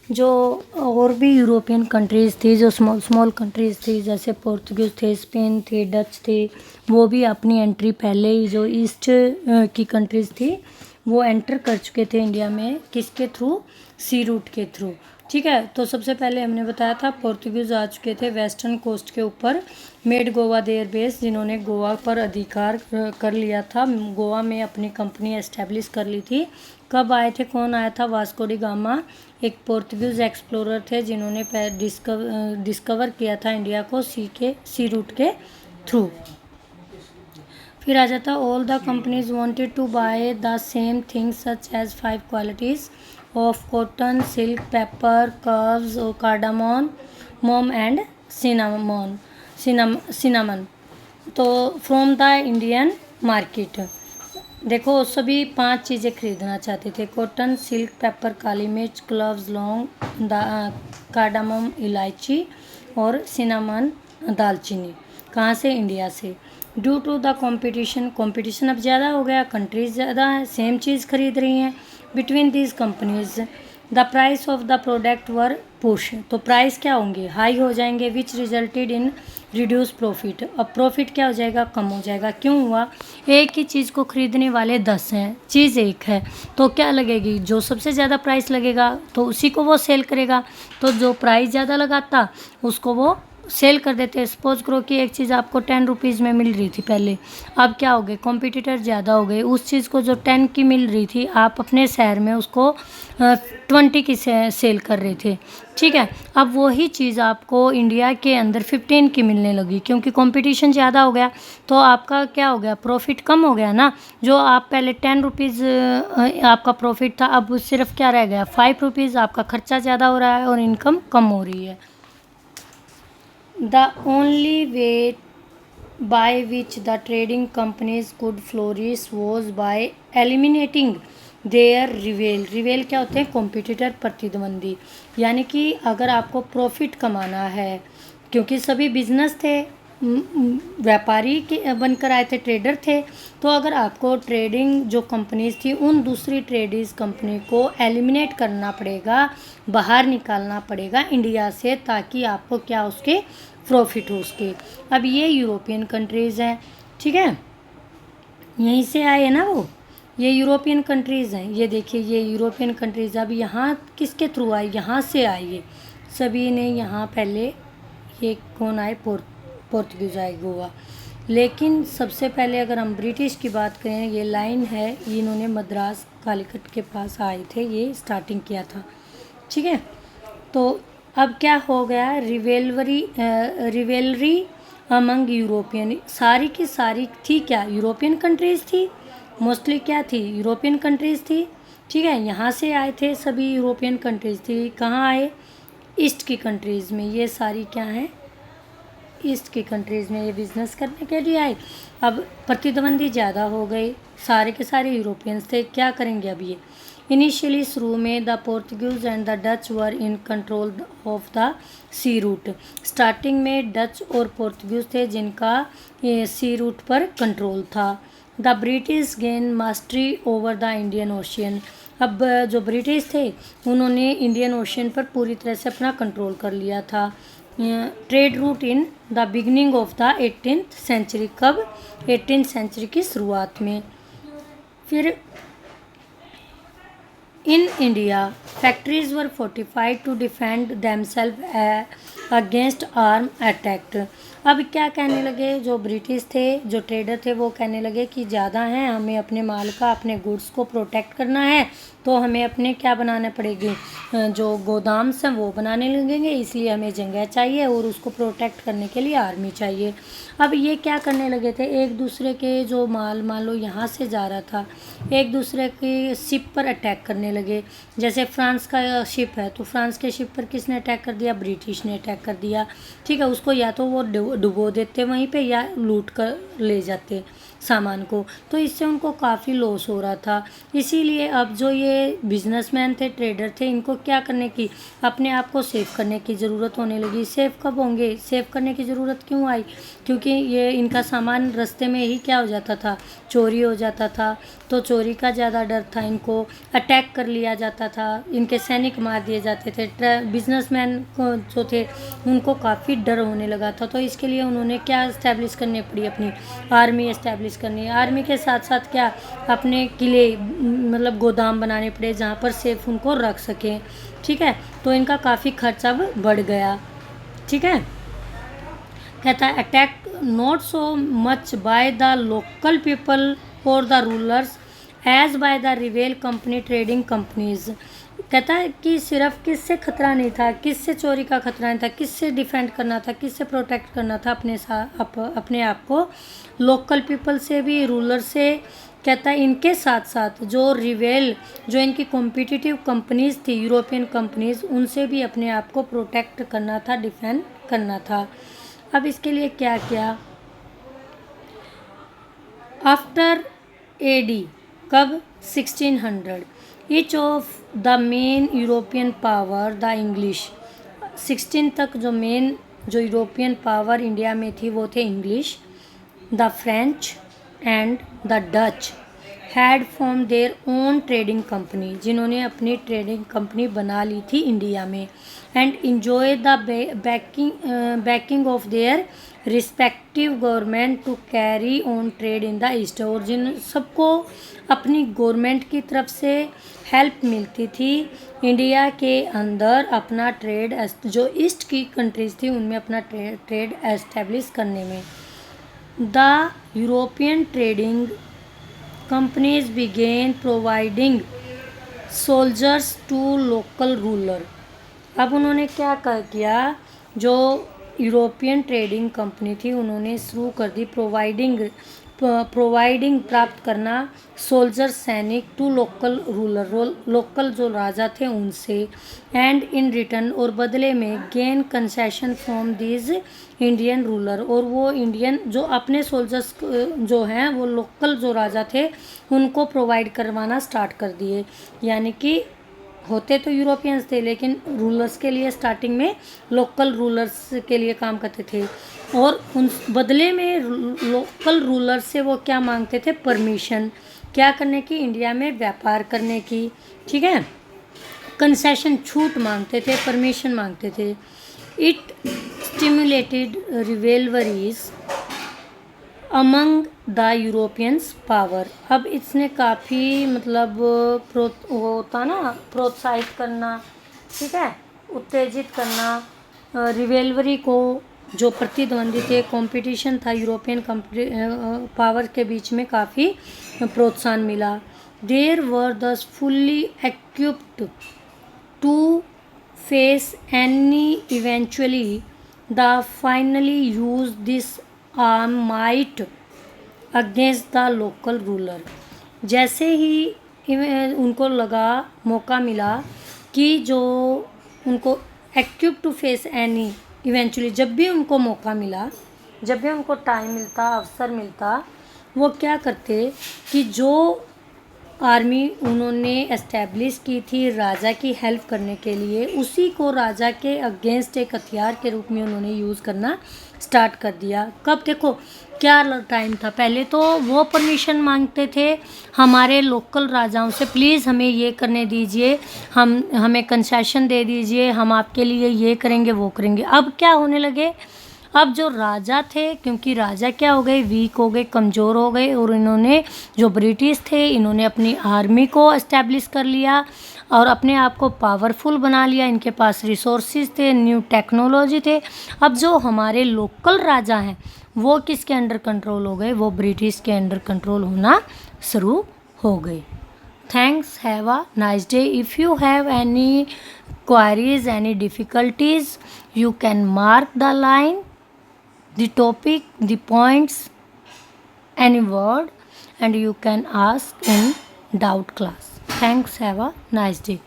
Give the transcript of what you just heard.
जो और भी यूरोपियन कंट्रीज़ थी, जो स्मॉल स्मॉल कंट्रीज़ थी, जैसे पोर्तुगीज़ थे, स्पेन थे, डच थे, वो भी अपनी एंट्री पहले ही जो ईस्ट की कंट्रीज़ थी वो एंटर कर चुके थे इंडिया में। किसके थ्रू? सी रूट के थ्रू। ठीक है, तो सबसे पहले हमने बताया था पोर्तुगीज़ आ चुके थे वेस्टर्न कोस्ट के ऊपर, मेड गोवा देयर बेस, जिन्होंने गोवा पर अधिकार कर लिया था, गोवा में अपनी कंपनी एस्टेब्लिश कर ली थी। कब आए थे? कौन आया था? वास्को डी गामा, एक पोर्तुगीज़ एक्सप्लोरर थे जिन्होंने डिस्कवर किया था इंडिया को सी रूट के थ्रू। फिर आ जाता all the companies wanted to buy the same things such as 5 qualities of cotton, silk, paper, cloves, cardamom, मोम एंड सिनामन तो फ्रॉम द इंडियन मार्केट। देखो सभी 5 चीज़ें खरीदना चाहते थे, कॉटन, सिल्क, पेपर, काली मिर्च, क्लव्स, लौंग, कार्डामम इलायची और सिनामन दालचीनी। कहाँ से? इंडिया से। ड्यू टू द कंपटीशन अब ज़्यादा हो गया, कंट्रीज ज़्यादा है, सेम चीज़ खरीद रही हैं। Between these companies the price of the product were push, तो प्राइस क्या होंगे? हाई हो जाएंगे, विच रिजल्टेड इन रिड्यूस प्रॉफिट। अब प्रॉफिट क्या हो जाएगा? कम हो जाएगा। क्यों हुआ? एक ही चीज़ को खरीदने वाले 10 हैं, चीज़ एक है, तो क्या लगेगी? जो सबसे ज़्यादा प्राइस लगेगा तो उसी को वो सेल करेगा, तो जो प्राइस ज़्यादा लगाता उसको वो सेल कर देते। सपोज करो कि एक चीज़ आपको 10 रुपीज़ में मिल रही थी पहले, अब क्या हो गए? कॉम्पिटिटर ज़्यादा हो गए, उस चीज़ को जो 10 की मिल रही थी आप अपने शहर में उसको 20 की सेल कर रहे थे। ठीक है, अब वही चीज़ आपको इंडिया के अंदर 15 की मिलने लगी, क्योंकि कंपटीशन ज़्यादा हो गया, तो आपका क्या हो गया? प्रॉफिट कम हो गया ना। जो आप पहले 10 रुपीज़ आपका प्रॉफिट था, अब सिर्फ क्या रह गया? 5 रुपीज़। आपका खर्चा ज़्यादा हो रहा है और इनकम कम हो रही है। The only way by which the trading companies could flourish was by eliminating their rival क्या होते हैं? कॉम्पिटिटर, प्रतिद्वंदी। यानी कि अगर आपको प्रॉफिट कमाना है, क्योंकि सभी बिजनेस थे, व्यापारी के बनकर आए थे, ट्रेडर थे, तो अगर आपको ट्रेडिंग जो कंपनीज थी उन दूसरी ट्रेडिंग कंपनी को एलिमिनेट करना पड़ेगा, बाहर निकालना पड़ेगा इंडिया से, ताकि आपको क्या उसके प्रॉफिट हो उसके। अब ये यूरोपियन कंट्रीज़ हैं, ठीक है, यहीं से आए हैं ना वो, ये यूरोपियन कंट्रीज़ हैं। ये देखिए ये यूरोपियन कंट्रीज़ अब यहाँ किसके थ्रू आए? यहाँ से आए ये सभी ने। यहाँ पहले ये कौन आए? पोर्तुगीज़ आए गोवा। लेकिन सबसे पहले अगर हम ब्रिटिश की बात करें, ये लाइन है, इन्होंने मद्रास कालीकट के पास आए थे, ये स्टार्टिंग किया था। ठीक है, तो अब क्या हो गया? रिवेलरी अमंग यूरोपियन, सारी की सारी थी क्या? यूरोपियन कंट्रीज़ थी, मोस्टली क्या थी? यूरोपियन कंट्रीज़ थी। ठीक है, यहाँ से आए थे, सभी यूरोपियन कंट्रीज़ थी। कहाँ आए? ईस्ट की कंट्रीज़ में। ये सारी क्या हैं? ईस्ट की कंट्रीज़ में ये बिज़नेस करने के लिए आए। अब प्रतिद्वंदी ज़्यादा हो गए, सारे के सारे यूरोपियंस थे, क्या करेंगे अब ये? इनिशियली शुरू में the Portuguese and the Dutch were in control of the sea route. Starting में डच और पोर्तुगीज़ थे जिनका ये सी रूट पर कंट्रोल था। The British gain mastery over the Indian Ocean. अब जो ब्रिटिश थे उन्होंने इंडियन ओशियन पर पूरी तरह से अपना कंट्रोल कर लिया था। Trade route in the beginning of the 18th century. कब? 18th सेंचुरी की शुरुआत में। फिर in India factories were fortified to defend themselves against arm attack. अब क्या कहने लगे? जो ब्रिटिश थे, जो ट्रेडर थे, वो कहने लगे कि ज़्यादा हैं, हमें अपने माल का, अपने गुड्स को प्रोटेक्ट करना है, तो हमें अपने क्या बनाने पड़ेगी? जो गोदाम्स हैं वो बनाने लगेंगे, इसलिए हमें जगह चाहिए और उसको प्रोटेक्ट करने के लिए आर्मी चाहिए। अब ये क्या करने लगे थे? एक दूसरे के जो माल मान लो यहाँ से जा रहा था, एक दूसरे की शिप पर अटैक करने लगे। जैसे फ्रांस का शिप है, तो फ्रांस के शिप पर किसने अटैक कर दिया? ब्रिटिश ने अटैक कर दिया। ठीक है, उसको या तो वो डुबो देते वहीं पे या लूट कर ले जाते सामान को, तो इससे उनको काफ़ी लॉस हो रहा था। इसीलिए अब जो ये बिजनेसमैन थे, ट्रेडर थे, इनको क्या करने की, अपने आप को सेव करने की ज़रूरत होने लगी। सेव कब होंगे, सेव करने की ज़रूरत क्यों आई, क्योंकि ये इनका सामान रास्ते में ही क्या हो जाता था, चोरी हो जाता था। तो चोरी का ज़्यादा डर था, इनको अटैक कर लिया जाता था, इनके सैनिक मार दिए जाते थे। बिजनेसमैन जो थे उनको काफ़ी डर होने लगा था। तो इसके लिए उन्होंने क्या इस्टेब्लिश करनी पड़ी, अपनी आर्मी इस्टेब्लिश करनी। आर्मी के साथ साथ क्या, अपने किले मतलब गोदाम बनाने पड़े जहाँ पर सेफ उनको रख सकें। ठीक है, तो इनका काफ़ी खर्चा बढ़ गया। ठीक है, कहता है attack not so much by the local people और the rulers as by the rival company trading companies. कहता है कि सिर्फ किससे खतरा नहीं था, किससे चोरी का खतरा नहीं था, किससे डिफेंड करना था, किससे प्रोटेक्ट करना था अपने साथ अपने आप को, लोकल पीपल से भी, रूलर से। कहता है इनके साथ साथ जो रिवेल, जो इनकी कॉम्पिटिटिव कंपनीज थी, यूरोपियन कंपनीज, उनसे भी अपने आप को प्रोटेक्ट करना था, डिफेंड करना था। अब इसके लिए क्या किया, आफ्टर एडी, कब, 1600, each of the main European power the English. 16 तक जो मेन जो यूरोपियन पावर इंडिया में थी वो थे English, the French and the Dutch had form their own trading company, जिन्होंने अपनी ट्रेडिंग कंपनी बना ली थी इंडिया में, and enjoy the backing of their respective government to carry on trade in the East. और जिन सबको अपनी गवर्नमेंट की तरफ से हेल्प मिलती थी इंडिया के अंदर अपना ट्रेड, जो ईस्ट की कंट्रीज थी उनमें अपना ट्रेड एस्टेब्लिश करने में। The European trading companies began providing soldiers to local ruler. अब उन्होंने क्या किया, जो यूरोपियन ट्रेडिंग कंपनी थी उन्होंने शुरू कर दी प्रोवाइडिंग प्राप्त करना सोल्जर, सैनिक, टू लोकल रूलर, लोकल जो राजा थे उनसे, एंड इन रिटर्न, और बदले में gain concession from these Indian ruler, और वो इंडियन जो अपने सोल्जर्स जो हैं वो लोकल जो राजा थे उनको प्रोवाइड करवाना स्टार्ट कर दिए। यानी कि होते तो यूरोपियंस थे लेकिन रूलर्स के लिए स्टार्टिंग में लोकल रूलर्स के लिए काम करते थे, और उन बदले में लोकल रूलर से वो क्या मांगते थे, परमिशन, क्या करने की, इंडिया में व्यापार करने की। ठीक है, कंसेशन, छूट मांगते थे, परमिशन मांगते थे। It stimulated rivalries among the Europeans power. अब इसने काफ़ी मतलब वो होता ना, प्रोत्साहित करना, ठीक है, उत्तेजित करना रिवेलवरी को, जो प्रतिद्वंदी थे, कंपटीशन था यूरोपियन पावर के बीच में, काफ़ी प्रोत्साहन मिला। There were thus fully equipped to face any eventually the finally use this arm might against the local ruler. जैसे ही उनको लगा, मौका मिला कि जो उनको equip to face any, eventually जब भी उनको मौका मिला, जब भी उनको टाइम मिलता, अवसर मिलता, वो क्या करते कि जो आर्मी उन्होंने एस्टेब्लिश की थी राजा की हेल्प करने के लिए, उसी को राजा के अगेंस्ट एक हथियार के रूप में उन्होंने यूज़ करना स्टार्ट कर दिया। कब, देखो क्या टाइम था, पहले तो वो परमिशन मांगते थे हमारे लोकल राजाओं से, प्लीज़ हमें ये करने दीजिए, हमें कंसेशन दे दीजिए, हम आपके लिए ये करेंगे वो करेंगे। अब क्या होने लगे, अब जो राजा थे, क्योंकि राजा क्या हो गए, वीक हो गए, कमज़ोर हो गए, और इन्होंने जो ब्रिटिश थे इन्होंने अपनी आर्मी को एस्टेब्लिश कर लिया और अपने आप को पावरफुल बना लिया। इनके पास रिसोर्सेज थे, न्यू टेक्नोलॉजी थे। अब जो हमारे लोकल राजा हैं वो किसके अंडर कंट्रोल हो गए, वो ब्रिटिश के अंडर कंट्रोल होना शुरू हो गए। Thanks, have a nice day. If you have any queries, any difficulties, you can mark the line, the topic, the points, any word, and you can ask in doubt class. Thanks, have a nice day.